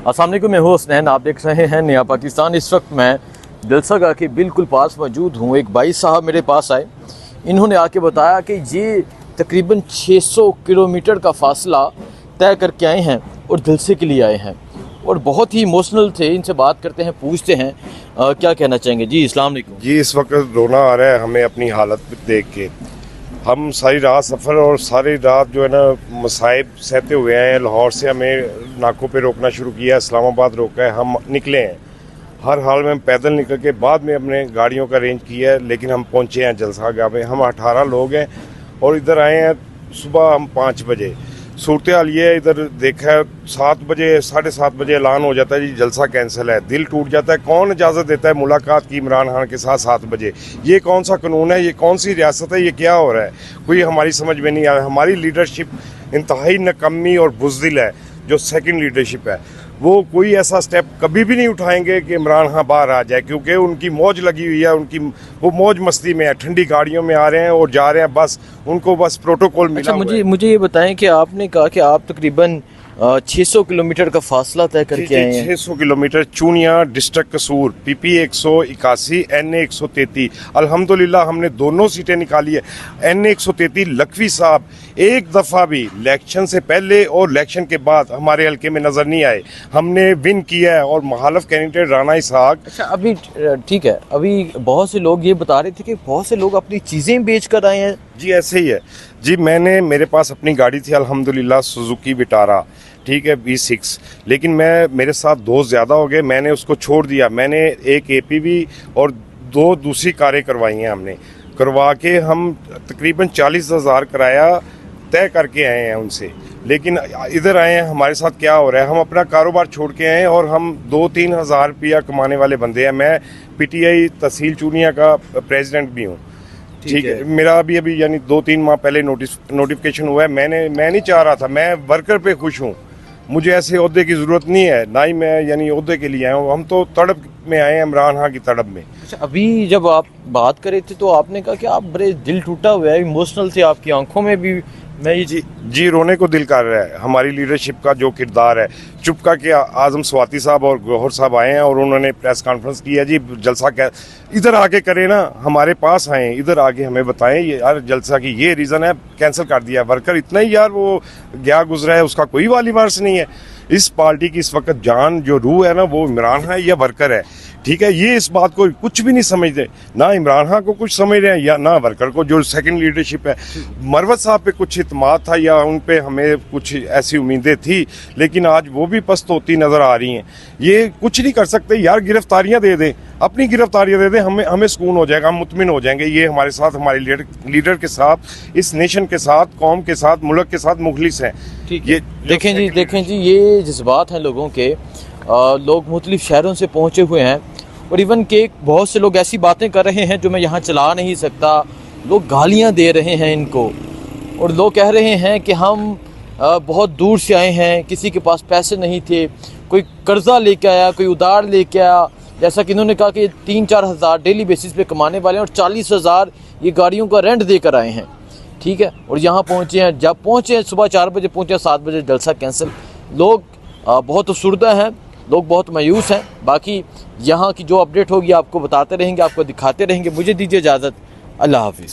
अस्सलाम वालेकुम, मैं हूँ हसनैन। आप देख रहे हैं नया पाकिस्तान। इस वक्त मैं जलसागाह के बिल्कुल पास मौजूद हूँ। एक भाई साहब मेरे पास आए, इन्होंने आके बताया कि ये तकरीबन 600 किलोमीटर का फ़ासला तय करके आए हैं और जलसे के लिए आए हैं और बहुत ही इमोशनल थे। इनसे बात करते हैं, पूछते हैं क्या कहना चाहेंगे। जी अस्सलाम वालेकुम। जी, इस वक्त रोना आ रहा है हमें अपनी हालत देख के। हम सारी रात सफ़र और सारी रात जो है ना मसाइब सहते हुए हैं। लाहौर से हमें नाकों पे रोकना शुरू किया, इस्लामाबाद रोका है, हम निकले हैं। हर हाल में हम पैदल निकल के बाद में हमने गाड़ियों का अरेंज किया है, लेकिन हम पहुँचे हैं जलसागाह में। हम 18 लोग हैं और इधर आए हैं सुबह हम 5 बजे। सूरत हाल ये है, इधर देखा है 7 बजे 7:30 बजे ऐलान हो जाता है जी जलसा कैंसिल है। दिल टूट जाता है। कौन इजाज़त देता है मुलाकात की इमरान खान के साथ 7 बजे? ये कौन सा कानून है? ये कौन सी रियासत है? ये क्या हो रहा है? कोई हमारी समझ में नहीं आ रहा। हमारी लीडरशिप इंतहाई नकम्मी और बुज़दिल है। जो सेकंड लीडरशिप है वो कोई ऐसा स्टेप कभी भी नहीं उठाएंगे कि इमरान खान बाहर आ जाए, क्योंकि उनकी मौज लगी हुई है। उनकी वो मौज मस्ती में है, ठंडी गाड़ियों में आ रहे हैं और जा रहे हैं। बस उनको बस प्रोटोकॉल मिला। अच्छा, मुझे ये बताएं कि आपने कहा कि आप तकरीबन 600 किलोमीटर का फासला तय करके आए हैं। 600 किलोमीटर चूनिया डिस्ट्रिक्ट कसूर, PP 181 NA 133। अल्हम्दुलिल्लाह हमने दोनों सीटें निकाली है। NA 133 लखवी साहब एक दफ़ा भी इलेक्शन से पहले और इलेक्शन के बाद हमारे हल्के में नज़र नहीं आए। हमने विन किया है और मुखालिफ कैंडिडेट राना इसहाक। अच्छा, अभी ठीक है, अभी बहुत से लोग ये बता रहे थे कि बहुत से लोग अपनी चीज़ें बेच कर आए हैं। जी ऐसे ही है जी। मेरे पास अपनी गाड़ी थी अल्हम्दुलिल्लाह सुजुकी विटारा, ठीक है, V6। लेकिन मेरे साथ दोस्त ज़्यादा हो गए, मैंने उसको छोड़ दिया। मैंने एक APV और 2 दूसरी कारें करवाई हैं। हमने करवा के हम तकरीबन 40,000 किराया तय करके आए हैं उनसे। लेकिन इधर आए हैं, हमारे साथ क्या हो रहा है? हम अपना कारोबार छोड़ के आए हैं और हम 2-3 हज़ार रुपया कमाने वाले बंदे हैं। मैं PTI तहसील चूनिया का प्रेसिडेंट भी हूँ, ठीक है। मेरा अभी यानी 2-3 माह पहले नोटिफिकेशन हुआ है। मैं नहीं चाह रहा था। मैं वर्कर पे खुश हूँ। मुझे ऐसे ओहदे की ज़रूरत नहीं है, ना ही मैं यानी ओहदे के लिए आया हूँ। हम तो तड़प में आए हैं, इमरान खान की तड़प में। अच्छा, अभी जब आप बात कर रहे थे तो आपने कहा कि आप बड़े दिल टूटा हुआ है, इमोशनल थे, आपकी आंखों में भी मैं ये जी रोने को दिल कर रहा है। हमारी लीडरशिप का जो किरदार है, चुपका के आज़म स्वाति साहब और गौहर साहब आए हैं और उन्होंने प्रेस कॉन्फ्रेंस की है। जी जलसा क्या इधर आके करें ना, हमारे पास आए, इधर आके हमें बताएं ये यार जलसा की ये रीज़न है, कैंसिल कर दिया। वर्कर इतना ही यार वो गया गुजरा है, उसका कोई वाली वारस नहीं है। इस पार्टी की इस वक्त जान जो रूह है ना, वो इमरान है या वर्कर है, ठीक है। ये इस बात को कुछ भी नहीं समझते, ना इमरान खान को कुछ समझ रहे हैं या ना वर्कर को। जो सेकंड लीडरशिप है, मरवत साहब पे कुछ इत्मीनान था या उन पे हमें कुछ ऐसी उम्मीदें थी, लेकिन आज वो भी पस्त होती नज़र आ रही हैं। ये कुछ नहीं कर सकते यार, गिरफ्तारियां दे दें, अपनी गिरफ्तारियां दे दें, हमें सुकून हो जाएगा, हम मुतमिन हो जाएंगे। ये हमारे साथ, हमारे लीडर के साथ, इस नेशन के साथ, कौम के साथ, मुल्क के साथ मुखलिस हैं। ठीक है, देखें जी ये जज्बात हैं लोगों के। लोग मुख्तलिफ शहरों से पहुँचे हुए हैं और इवन के बहुत से लोग ऐसी बातें कर रहे हैं जो मैं यहाँ चला नहीं सकता। लोग गालियाँ दे रहे हैं इनको और लोग कह रहे हैं कि हम बहुत दूर से आए हैं, किसी के पास पैसे नहीं थे, कोई कर्जा लेके आया, कोई उधार लेके आया। जैसा कि इन्होंने कहा कि 3-4 हज़ार डेली बेसिस पे कमाने वाले हैं और 40,000 ये गाड़ियों का रेंट देकर आए हैं, ठीक है। और यहाँ पहुँचे हैं, जब पहुँचे हैं सुबह 4 बजे पहुँचे, 7 बजे जलसा कैंसिल। लोग बहुत अफसुर्दा हैं, लोग बहुत मायूस हैं। बाकी यहाँ की जो अपडेट होगी आपको बताते रहेंगे, आपको दिखाते रहेंगे। मुझे दीजिए इजाज़त, अल्लाह हाफिज़।